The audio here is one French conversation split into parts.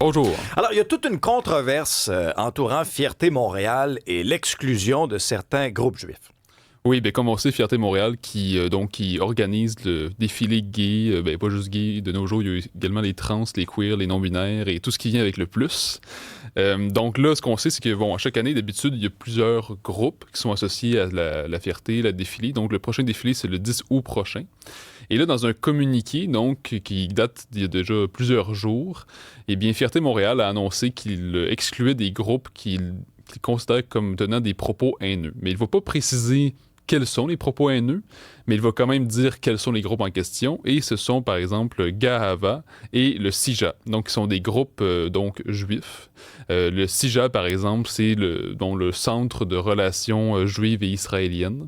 Bonjour. Alors, il y a toute une controverse entourant Fierté Montréal et l'exclusion de certains groupes juifs. Oui, bien, comme on sait, Fierté Montréal qui organise le défilé gay, pas juste gay, de nos jours, il y a également les trans, les queers, les non-binaires et tout ce qui vient avec le plus. Donc là, ce qu'on sait, c'est que à chaque année, d'habitude, il y a plusieurs groupes qui sont associés à la Fierté, la défilé. Donc le prochain défilé, c'est le 10 août prochain. Et là, dans un communiqué, donc, qui date d'il y a déjà plusieurs jours, eh bien, Fierté Montréal a annoncé qu'il excluait des groupes qu'il considère comme tenant des propos haineux. Mais il ne va pas préciser quels sont les propos haineux, mais il va quand même dire quels sont les groupes en question. Et ce sont, par exemple, Gahava et le CIJA. Donc, qui sont des groupes juifs. Le CIJA, par exemple, c'est le Centre de relations juives et israéliennes.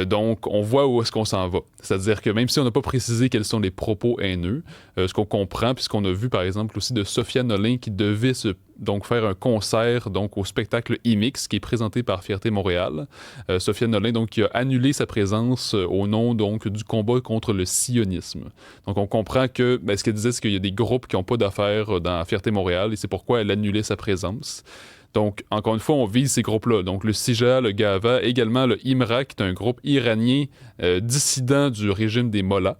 Donc, on voit où est-ce qu'on s'en va. C'est-à-dire que même si on n'a pas précisé quels sont les propos haineux, ce qu'on comprend, puisqu'on a vu, par exemple, aussi de Sophia Nolin qui devait faire un concert au spectacle IMIX qui est présenté par Fierté Montréal. Sophia Nolin, qui a annulé sa présence au nom du combat contre le sionisme. Donc, on comprend que ce qu'elle disait, c'est qu'il y a des groupes qui n'ont pas d'affaires dans Fierté Montréal et c'est pourquoi elle annulait sa présence. Donc, encore une fois, on vise ces groupes-là. Donc, le CIJA, le Gahava, également le IMRA, qui est un groupe iranien dissident du régime des Mollahs.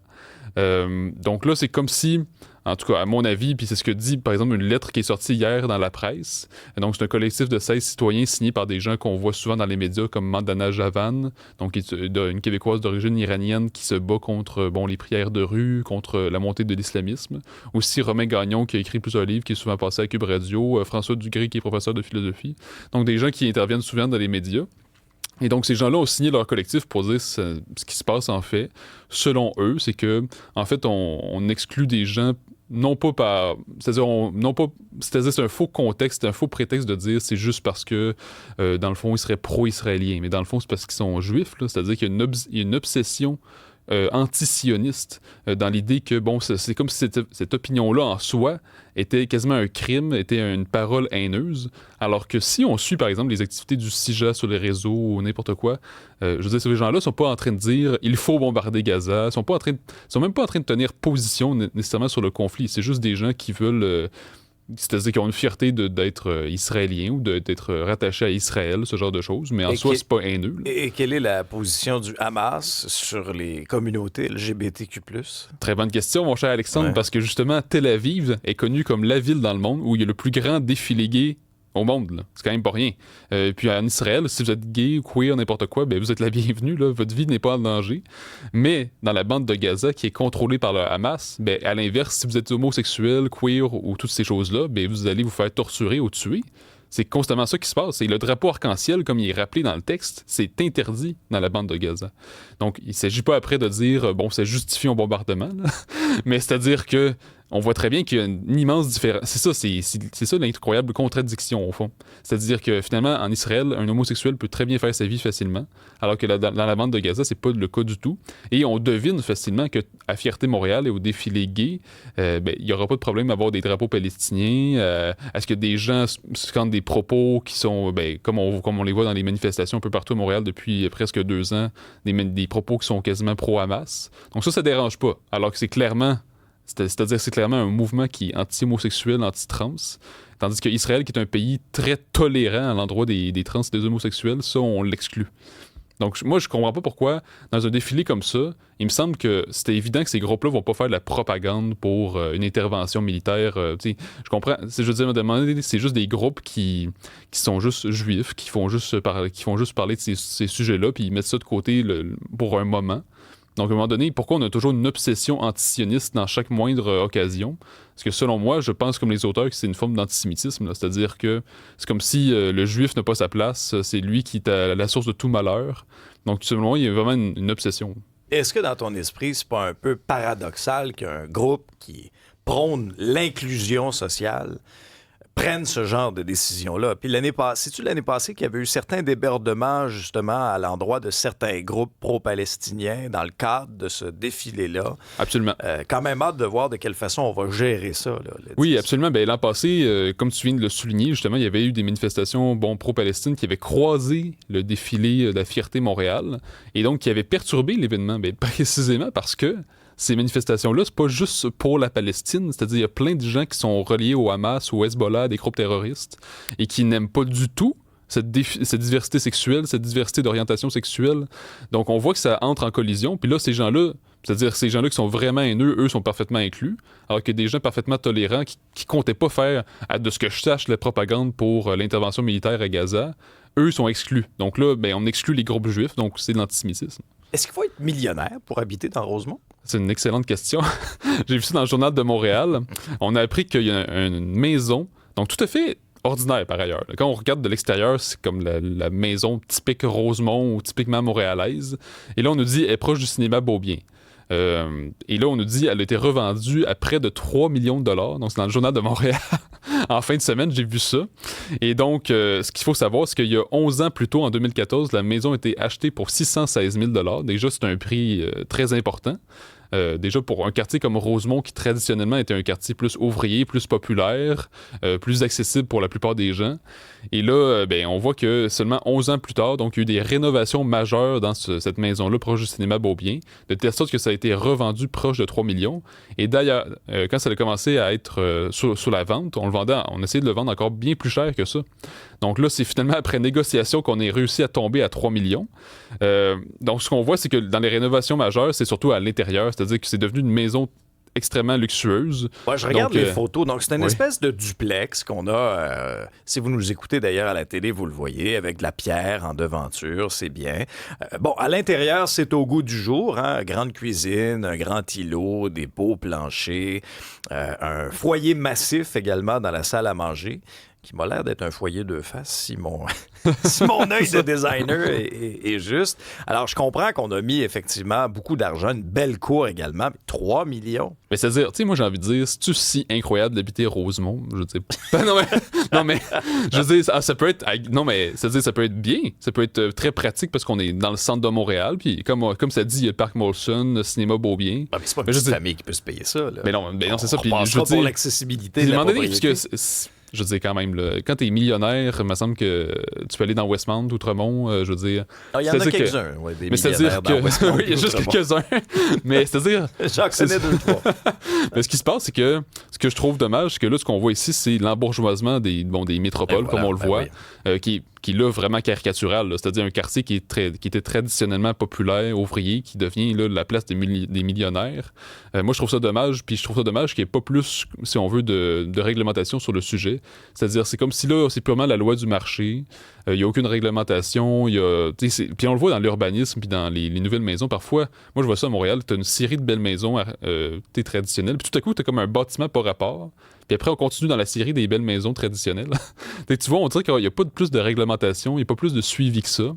Donc là, c'est comme si, en tout cas, à mon avis, puis c'est ce que dit, par exemple, une lettre qui est sortie hier dans la presse. Donc, c'est un collectif de 16 citoyens signé par des gens qu'on voit souvent dans les médias, comme Mandana Javan, donc une Québécoise d'origine iranienne qui se bat contre les prières de rue, contre la montée de l'islamisme. Aussi, Romain Gagnon, qui a écrit plusieurs livres, qui est souvent passé à Cube Radio. François Dugré, qui est professeur de philosophie. Donc, des gens qui interviennent souvent dans les médias. Et donc, ces gens-là ont signé leur collectif pour dire ce qui se passe, en fait. Selon eux, c'est que, en fait, on exclut des gens non pas par... C'est-à-dire, c'est un faux contexte, un faux prétexte de dire c'est juste parce que, dans le fond, ils seraient pro-israéliens. Mais dans le fond, c'est parce qu'ils sont juifs, là. C'est-à-dire qu'il y a une obsession anti-sioniste dans l'idée que, c'est comme si cette opinion-là en soi était quasiment un crime, était une parole haineuse, alors que si on suit, par exemple, les activités du CIJA sur les réseaux ou n'importe quoi, je veux dire, ces gens-là sont pas en train de dire « il faut bombarder Gaza », sont même pas en train de tenir position nécessairement sur le conflit, c'est juste des gens qui veulent... c'est-à-dire qu'ils ont une fierté d'être israéliens ou d'être rattachés à Israël, ce genre de choses, mais en soi, c'est pas haineux. Là. Et quelle est la position du Hamas sur les communautés LGBTQ+. Très bonne question, mon cher Alexandre, parce que justement, Tel Aviv est connue comme la ville dans le monde où il y a le plus grand défilé gay au monde, là. C'est quand même pas rien. Puis en Israël, si vous êtes gay ou queer, n'importe quoi, vous êtes la bienvenue, là. Votre vie n'est pas en danger. Mais dans la bande de Gaza, qui est contrôlée par le Hamas, à l'inverse, si vous êtes homosexuel, queer ou toutes ces choses-là, vous allez vous faire torturer ou tuer. C'est constamment ça qui se passe. Et le drapeau arc-en-ciel, comme il est rappelé dans le texte, c'est interdit dans la bande de Gaza. Donc, il ne s'agit pas après de dire, ça justifie un bombardement, là. Mais c'est-à-dire que on voit très bien qu'il y a une immense différence. C'est ça l'incroyable contradiction, au fond. C'est-à-dire que, finalement, en Israël, un homosexuel peut très bien faire sa vie facilement, alors que dans la bande de Gaza, c'est pas le cas du tout. Et on devine facilement qu'à Fierté Montréal et au défilé gay, il n'y aura pas de problème à avoir des drapeaux palestiniens, à ce que des gens scandent des propos qui sont, comme on les voit dans les manifestations un peu partout à Montréal depuis presque 2 ans, des propos qui sont quasiment pro-Hamas. Donc ça dérange pas, alors que c'est clairement un mouvement qui est anti-homosexuel, anti-trans, tandis qu'Israël, qui est un pays très tolérant à l'endroit des trans et des homosexuels, ça, on l'exclut. Donc, moi, je comprends pas pourquoi, dans un défilé comme ça, il me semble que c'était évident que ces groupes-là vont pas faire de la propagande pour une intervention militaire. Je comprends. Je veux dire, c'est juste des groupes qui sont juste juifs, qui font juste parler de ces sujets-là, puis ils mettent ça de côté pour un moment. Donc, à un moment donné, pourquoi on a toujours une obsession antisioniste dans chaque moindre occasion? Parce que selon moi, je pense comme les auteurs que c'est une forme d'antisémitisme. Là. C'est-à-dire que c'est comme si le juif n'a pas sa place, c'est lui qui est à la source de tout malheur. Donc, selon moi, il y a vraiment une obsession. Est-ce que dans ton esprit, c'est pas un peu paradoxal qu'un groupe qui prône l'inclusion sociale prennent ce genre de décision-là. Puis l'année passée qu'il y avait eu certains débordements, justement, à l'endroit de certains groupes pro-palestiniens dans le cadre de ce défilé-là. Absolument. Quand même hâte de voir de quelle façon on va gérer ça. Là, oui, absolument. L'an passé, comme tu viens de le souligner, justement, il y avait eu des manifestations pro-Palestine qui avaient croisé le défilé de la Fierté Montréal et donc qui avaient perturbé l'événement, précisément parce que ces manifestations-là, c'est pas juste pour la Palestine, c'est-à-dire il y a plein de gens qui sont reliés au Hamas, au Hezbollah, des groupes terroristes, et qui n'aiment pas du tout cette diversité sexuelle, cette diversité d'orientation sexuelle. Donc on voit que ça entre en collision, puis là, ces gens-là, c'est-à-dire ces gens-là qui sont vraiment haineux, eux sont parfaitement inclus, alors que des gens parfaitement tolérants qui comptaient pas faire, de ce que je sache, la propagande pour l'intervention militaire à Gaza, eux sont exclus. Donc là, ben, on exclut les groupes juifs, donc c'est de l'antisémitisme. Est-ce qu'il faut être millionnaire pour habiter dans Rosemont? C'est une excellente question. J'ai vu ça dans le journal de Montréal. On a appris qu'il y a une maison, donc tout à fait ordinaire par ailleurs. Quand on regarde de l'extérieur, c'est comme la maison typique Rosemont ou typiquement montréalaise. Et là, on nous dit, elle est proche du cinéma Beaubien. Et là, on nous dit qu'elle a été revendue à près de 3 millions de dollars. Donc, c'est dans le journal de Montréal. En fin de semaine, j'ai vu ça. Et donc, ce qu'il faut savoir, c'est qu'il y a 11 ans plus tôt, en 2014, la maison a été achetée pour 616 000 dollars. Déjà, c'est un prix très important. Déjà pour un quartier comme Rosemont, qui traditionnellement était un quartier plus ouvrier, plus populaire, plus accessible pour la plupart des gens. Et là, ben, on voit que seulement 11 ans plus tard, donc il y a eu des rénovations majeures dans cette maison-là, proche du cinéma Beaubien, de telle sorte que ça a été revendu proche de 3 millions. Et d'ailleurs, quand ça a commencé à être sur la vente, on essayait de le vendre encore bien plus cher que ça. Donc là, c'est finalement après négociation qu'on est réussi à tomber à 3 millions. Donc ce qu'on voit, c'est que dans les rénovations majeures, c'est surtout à l'intérieur, c'est-à-dire que c'est devenu une maison extrêmement luxueuse. Ouais, je regarde les photos. Donc, c'est une espèce de duplex qu'on a. Si vous nous écoutez d'ailleurs à la télé, vous le voyez, avec de la pierre en devanture, c'est bien. Bon, à l'intérieur, c'est au goût du jour. Hein? Grande cuisine, un grand îlot, des beaux planchers, un foyer massif également dans la salle à manger, qui m'a l'air d'être un foyer deux faces, si mon œil de designer est juste. Alors, je comprends qu'on a mis effectivement beaucoup d'argent, une belle cour également, mais 3 millions. Mais c'est-à-dire, tu sais, moi j'ai envie de dire, c'est-tu si incroyable d'habiter Rosemont? Je sais pas. non, mais je veux dire, ça peut être. Non, mais c'est-à-dire, ça peut être bien. Ça peut être très pratique parce qu'on est dans le centre de Montréal. Puis, comme ça dit, il y a le Parc Molson, le cinéma Beaubien. Ah, mais c'est pas une petite famille qui peut se payer ça, là. Mais non, c'est ça. On passera pour l'accessibilité de la propriété. Je veux dire, quand même, là, quand t'es millionnaire, il me semble que tu peux aller dans Westmount, Outremont, je veux dire... Il y en a quelques-uns, ouais, des millionnaires dans Westmount. Oui, il y a juste quelques-uns. Mais c'est-à-dire... J'en connais deux, trois. Mais ce qui se passe, c'est que ce que je trouve dommage, c'est que là, ce qu'on voit ici, c'est l'embourgeoisement des métropoles, comme on le voit, qui est là vraiment caricatural. Là. C'est-à-dire un quartier qui était traditionnellement populaire, ouvrier, qui devient là, la place des millionnaires. Moi, je trouve ça dommage, puis je trouve ça dommage qu'il n'y ait pas plus, si on veut, de réglementation sur le sujet. C'est-à-dire, c'est comme si là, c'est purement la loi du marché. Il n'y a aucune réglementation. Puis on le voit dans l'urbanisme, puis dans les nouvelles maisons. Parfois, moi, je vois ça à Montréal, tu as une série de belles maisons traditionnelles, puis tout à coup, tu as comme un bâtiment par rapport. Puis après, on continue dans la série des belles maisons traditionnelles. Tu vois, on dirait qu'il n'y a pas plus de réglementation, il n'y a pas plus de suivi que ça.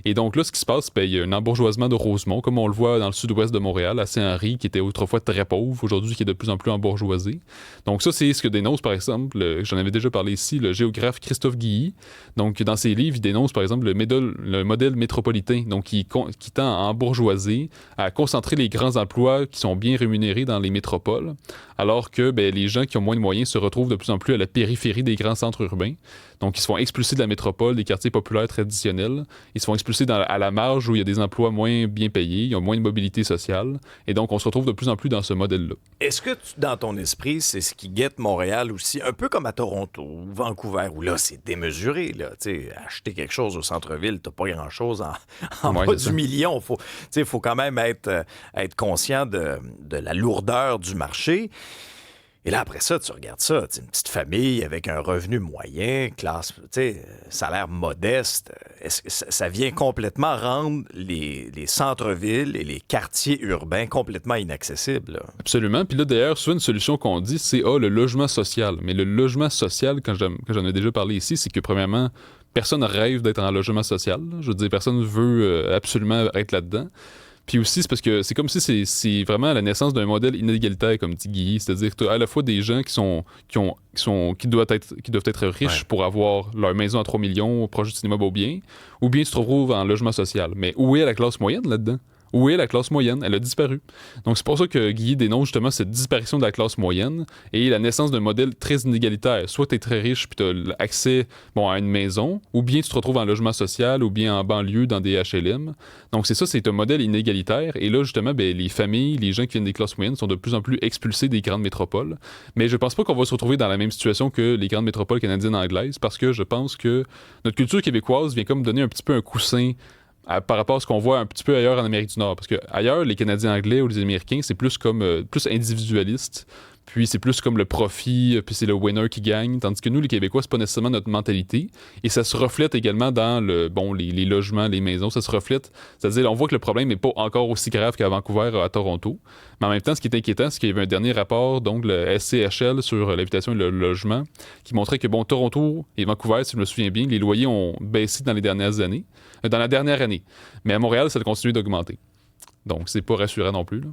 Et donc là, ce qui se passe, il y a un embourgeoisement de Rosemont, comme on le voit dans le sud-ouest de Montréal, à Saint-Henri, qui était autrefois très pauvre, aujourd'hui qui est de plus en plus embourgeoisé. Donc ça, c'est ce que dénonce, par exemple, j'en avais déjà parlé ici, le géographe Christophe Guilly. Donc dans ses livres, il dénonce, par exemple, le modèle métropolitain, donc qui tend à embourgeoiser, à concentrer les grands emplois qui sont bien rémunérés dans les métropoles, alors que les gens qui ont moins de moyens se retrouvent de plus en plus à la périphérie des grands centres urbains. Donc, ils se font expulser de la métropole, des quartiers populaires traditionnels. Ils se font expulser à la marge où il y a des emplois moins bien payés, il y a moins de mobilité sociale. Et donc, on se retrouve de plus en plus dans ce modèle-là. Est-ce que, dans ton esprit, c'est ce qui guette Montréal aussi, un peu comme à Toronto ou Vancouver, où là, c'est démesuré. Là. Acheter quelque chose au centre-ville, t'as pas grand-chose en bas du million. Faut quand même être conscient de la lourdeur du marché. Et là, après ça, tu regardes ça, une petite famille avec un revenu moyen, classe, salaire modeste. Est-ce que ça vient complètement rendre les centres-villes et les quartiers urbains complètement inaccessibles? Là? Absolument. Puis là, d'ailleurs, souvent, une solution qu'on dit, c'est le logement social. Mais le logement social, quand j'en ai déjà parlé ici, c'est que, premièrement, personne rêve d'être en logement social. Là. Je veux dire, personne veut absolument être là-dedans. Puis aussi, c'est parce que c'est comme si c'est vraiment la naissance d'un modèle inégalitaire, comme dit Guy. C'est-à-dire que tu as à la fois des gens qui doivent être riches pour avoir leur maison à 3 millions au proche du cinéma Beaubien, ou bien tu te retrouves en logement social. Mais où est la classe moyenne là-dedans? Où est la classe moyenne? Elle a disparu. Donc c'est pour ça que Guy dénonce justement cette disparition de la classe moyenne et la naissance d'un modèle très inégalitaire. Soit tu es très riche puis tu as accès à une maison, ou bien tu te retrouves en logement social, ou bien en banlieue dans des HLM. Donc c'est un modèle inégalitaire. Et là, justement, les familles, les gens qui viennent des classes moyennes sont de plus en plus expulsés des grandes métropoles. Mais je pense pas qu'on va se retrouver dans la même situation que les grandes métropoles canadiennes anglaises, parce que je pense que notre culture québécoise vient comme donner un petit peu un coussin par rapport à ce qu'on voit un petit peu ailleurs en Amérique du Nord. Parce que ailleurs, les Canadiens anglais ou les Américains, c'est plus comme plus individualiste. Puis c'est plus comme le profit, puis c'est le winner qui gagne. Tandis que nous, les Québécois, c'est pas nécessairement notre mentalité. Et ça se reflète également dans les logements, les maisons. Ça se reflète. C'est-à-dire, on voit que le problème n'est pas encore aussi grave qu'à Vancouver, à Toronto. Mais en même temps, ce qui est inquiétant, c'est qu'il y avait un dernier rapport, donc le SCHL sur l'habitation et le logement, qui montrait que, Toronto et Vancouver, si je me souviens bien, les loyers ont baissé dans les dernières années. Dans la dernière année. Mais à Montréal, ça a continué d'augmenter. Donc, c'est pas rassurant non plus, là.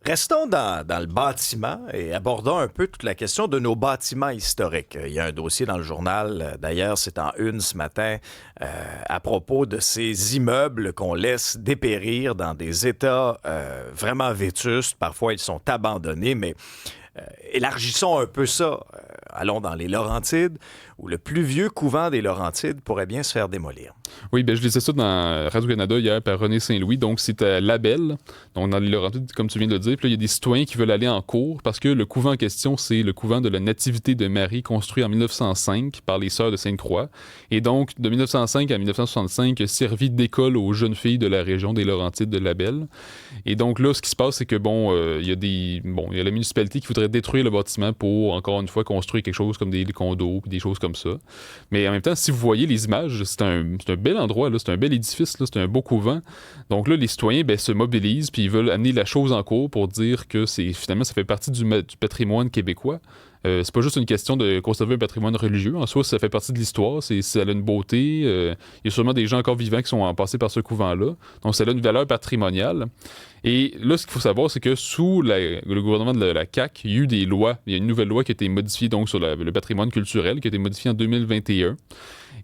Restons dans le bâtiment et abordons un peu toute la question de nos bâtiments historiques. Il y a un dossier dans le journal, d'ailleurs, c'est en une ce matin, à propos de ces immeubles qu'on laisse dépérir dans des états vraiment vétustes. Parfois, ils sont abandonnés, mais élargissons un peu ça. Allons dans les Laurentides, où le plus vieux couvent des Laurentides pourrait bien se faire démolir. Oui, je lisais ça dans Radio-Canada hier par René Saint-Louis. Donc, c'est à Labelle, donc dans les Laurentides, comme tu viens de le dire. Puis là, il y a des citoyens qui veulent aller en cours parce que le couvent en question, c'est le couvent de la Nativité de Marie, construit en 1905 par les Sœurs de Sainte-Croix. Et donc, de 1905 à 1965, servi d'école aux jeunes filles de la région des Laurentides de Labelle. Et donc là, ce qui se passe, c'est que, il y a la municipalité qui voudrait détruire le bâtiment pour, encore une fois, construire quelque chose comme des condos puis des choses comme ça. Mais en même temps, si vous voyez les images, c'est un bel endroit, là, c'est un bel édifice, là, c'est un beau couvent. Donc là, les citoyens se mobilisent puis ils veulent amener la chose en cours pour dire que finalement, ça fait partie du patrimoine québécois. C'est pas juste une question de conserver un patrimoine religieux. En soi, ça fait partie de l'histoire. Ça a une beauté. Il y a sûrement des gens encore vivants qui sont passés par ce couvent-là. Donc, ça a une valeur patrimoniale. Et là, ce qu'il faut savoir, c'est que sous le gouvernement de la CAQ, il y a eu des lois. Il y a une nouvelle loi qui a été modifiée donc, sur le patrimoine culturel, qui a été modifiée en 2021.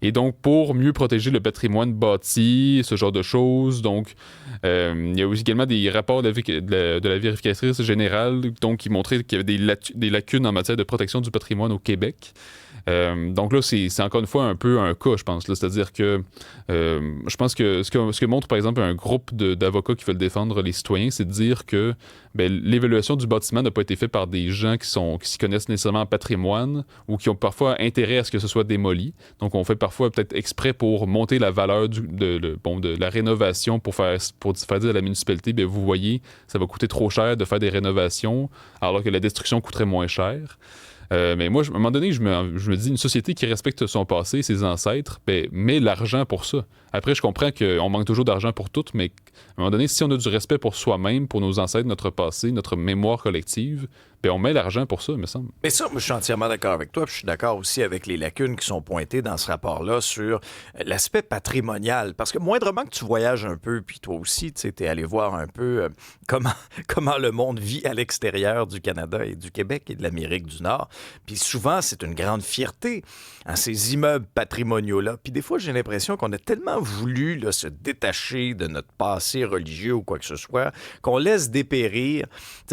Et donc, pour mieux protéger le patrimoine bâti, ce genre de choses, donc, il y a aussi également des rapports de la vérificatrice générale donc, qui montraient qu'il y avait des lacunes en matière de protection du patrimoine au Québec. Donc là, c'est encore une fois un peu un cas, je pense. C'est-à-dire que je pense que ce que montre, par exemple, un groupe d'avocats qui veulent défendre les citoyens, c'est de dire que l'évaluation du bâtiment n'a pas été faite par des gens qui s'y connaissent nécessairement en patrimoine ou qui ont parfois intérêt à ce que ce soit démoli. Donc, on fait parfois peut-être exprès pour monter la valeur de la rénovation pour faire dire à la municipalité, vous voyez, ça va coûter trop cher de faire des rénovations alors que la destruction coûterait moins cher. Mais moi, à un moment donné, je me dis, une société qui respecte son passé, ses ancêtres, met l'argent pour ça. Après, je comprends qu'on manque toujours d'argent pour tout, mais à un moment donné, si on a du respect pour soi-même, pour nos ancêtres, notre passé, notre mémoire collective, on met l'argent pour ça, il me semble. Mais ça, moi, je suis entièrement d'accord avec toi, puis je suis d'accord aussi avec les lacunes qui sont pointées dans ce rapport-là sur l'aspect patrimonial. Parce que moindrement que tu voyages un peu, puis toi aussi, tu es allé voir un peu comment le monde vit à l'extérieur du Canada et du Québec et de l'Amérique du Nord. Puis souvent, c'est une grande fierté, ces immeubles patrimoniaux-là. Puis des fois, j'ai l'impression qu'on a tellement voulu là, se détacher de notre passé religieux ou quoi que ce soit, qu'on laisse dépérir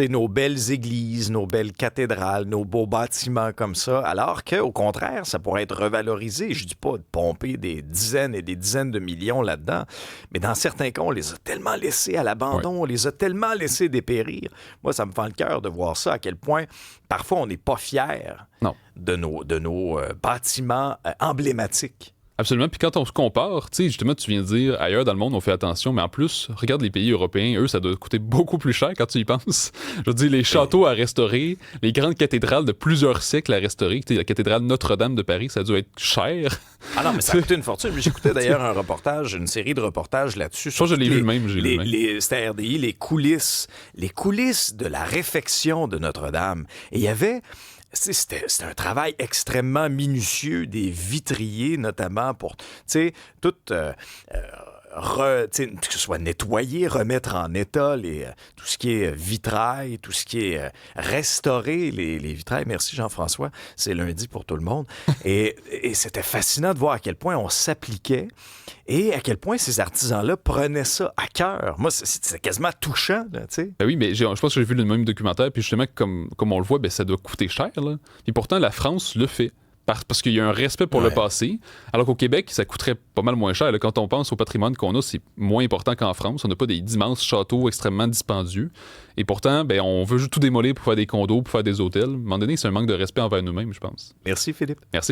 nos belles églises, nos belles cathédrales, nos beaux bâtiments comme ça, alors qu'au contraire, ça pourrait être revalorisé. Je dis pas de pomper des dizaines et des dizaines de millions là-dedans, mais dans certains cas, on les a tellement laissés à l'abandon, on les a tellement laissés dépérir. Moi, ça me fend le cœur de voir ça, à quel point parfois on n'est pas fiers de nos bâtiments emblématiques. Absolument. Puis quand on se compare, tu sais, justement, tu viens de dire, ailleurs dans le monde, on fait attention, mais en plus, regarde les pays européens, eux, ça doit coûter beaucoup plus cher quand tu y penses. Je veux dire, les châteaux à restaurer, les grandes cathédrales de plusieurs siècles à restaurer, tu sais, la cathédrale Notre-Dame de Paris, ça doit être cher. Ah non, mais ça a coûté une fortune. J'écoutais d'ailleurs un reportage, une série de reportages là-dessus. Je l'ai vu le même. C'était RDI, les coulisses de la réfection de Notre-Dame. Et il y avait... C'était un travail extrêmement minutieux, des vitriers notamment pour, tout que ce soit nettoyer, remettre en état tout ce qui est vitrail, tout ce qui est restaurer les vitrails. Merci Jean-François, c'est lundi pour tout le monde. Et c'était fascinant de voir à quel point on s'appliquait et à quel point ces artisans-là prenaient ça à cœur. Moi, c'est quasiment touchant, tu sais. Ben oui, mais je pense que j'ai vu le même documentaire, puis justement, comme on le voit, ben, ça doit coûter cher, là. Et pourtant, la France le fait. Parce qu'il y a un respect pour le passé, alors qu'au Québec, ça coûterait pas mal moins cher. Là, quand on pense au patrimoine qu'on a, c'est moins important qu'en France. On n'a pas des immenses châteaux extrêmement dispendieux. Et pourtant, ben, on veut juste tout démolir pour faire des condos, pour faire des hôtels. À un moment donné, c'est un manque de respect envers nous-mêmes, je pense. Merci, Philippe. Merci.